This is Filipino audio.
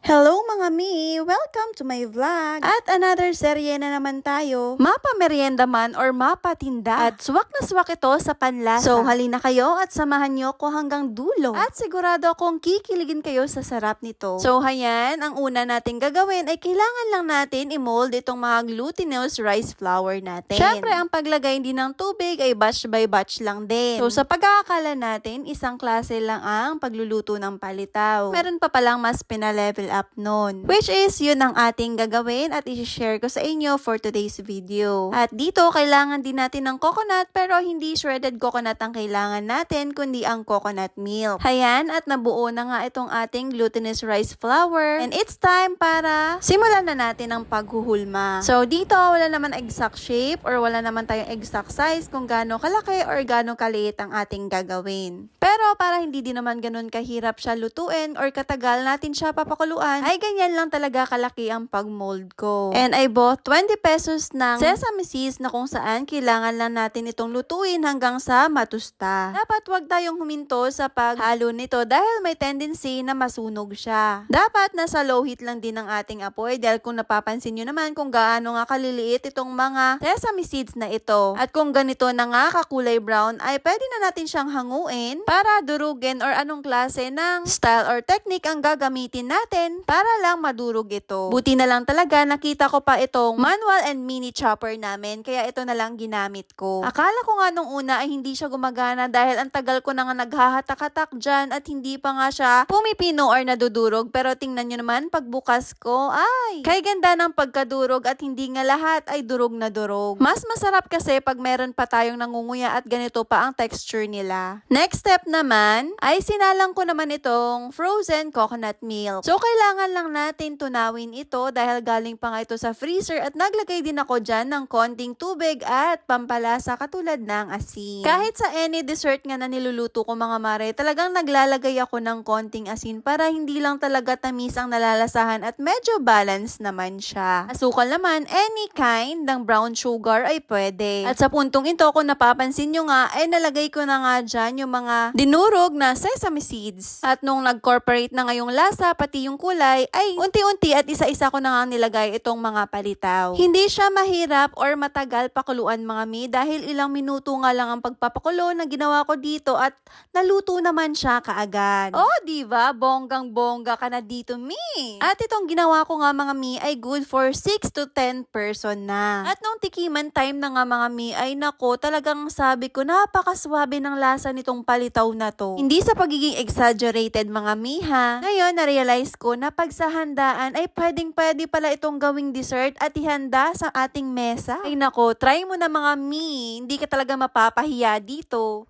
Hello mga mi! Welcome to my vlog! At another serye na naman tayo. Mapa merienda man or mapa tinda. At swak na swak ito sa panlasa. So halina kayo at samahan nyo ko hanggang dulo. At sigurado akong kikiligin kayo sa sarap nito. So hayan, ang una nating gagawin ay kailangan lang natin i-mold itong mga glutinous rice flour natin. Syempre ang paglagay din ng tubig ay batch by batch lang din. So sa pagkakakala natin, isang klase lang ang pagluluto ng palitaw. Meron pa palang mas pinalevel up nun. Which is, yun ang ating gagawin at i-share ko sa inyo for today's video. At dito, kailangan din natin ng coconut pero hindi shredded coconut ang kailangan natin kundi ang coconut milk. Hayan, at nabuo na nga itong ating glutinous rice flour. And it's time para simulan na natin ang paghuhulma. So dito, wala naman exact shape or wala naman tayong exact size kung gaano kalaki or gaano kaliit ang ating gagawin. Pero para hindi din naman ganun kahirap siya lutuin or katagal natin siya papakuluan, ay ganyan lang talaga kalaki ang pag-mold ko. And I bought 20 pesos ng sesame seeds na kung saan kailangan lang natin itong lutuin hanggang sa matusta. Dapat wag tayong huminto sa paghalo nito dahil may tendency na masunog siya. Dapat nasa low heat lang din ang ating apoy dahil kung napapansin nyo naman kung gaano nga kaliliit itong mga sesame seeds na ito. At kung ganito na nga kakulay brown ay pwede na natin siyang hanguin para durugin or anong klase ng style or technique ang gagamitin natin para lang madurog ito. Buti na lang talaga nakita ko pa itong manual and mini chopper namin kaya ito na lang ginamit ko. Akala ko nga nung una ay hindi siya gumagana dahil ang tagal ko na nga naghahatak-hatak dyan at hindi pa nga siya pumipino or nadudurog, pero tingnan nyo naman pagbukas ko ay kay ganda ng pagkadurog at hindi nga lahat ay durog na durog. Mas masarap kasi pag meron pa tayong nangunguya at ganito pa ang texture nila. Next step naman ay sinalang ko naman itong frozen coconut milk. So kailangan lang natin tunawin ito dahil galing pa nga ito sa freezer at naglagay din ako dyan ng konting tubig at pampalasa katulad ng asin. Kahit sa any dessert nga na niluluto ko mga mare, talagang naglalagay ako ng konting asin para hindi lang talaga tamis ang nalalasahan at medyo balance naman siya. Asukal naman, any kind ng brown sugar ay pwede. At sa puntong ito, kung napapansin nyo nga, ay nalagay ko na nga dyan yung mga dinurog na sesame seeds. At nung nag-corporate na ngayong lasa, pati yung kulay, ay unti-unti at isa-isa ko na nga nilagay itong mga palitaw. Hindi siya mahirap or matagal pakuluan mga mi dahil ilang minuto nga lang ang pagpapakulo na ginawa ko dito at naluto naman siya kaagad. Oh, diba? Bonggang-bongga ka na dito mi. At itong ginawa ko nga mga mi ay good for 6 to 10 person na. At nung tikiman time na nga mga mi ay nako talagang sabi ko napakaswabe ng lasa nitong palitaw na to. Hindi sa pagiging exaggerated mga mi ha. Ngayon na-realize ko na pag sa handaan ay pwedeng-pwede pala itong gawing dessert at ihanda sa ating mesa. Ay nako, try mo na mga mi. Hindi ka talaga mapapahiya dito.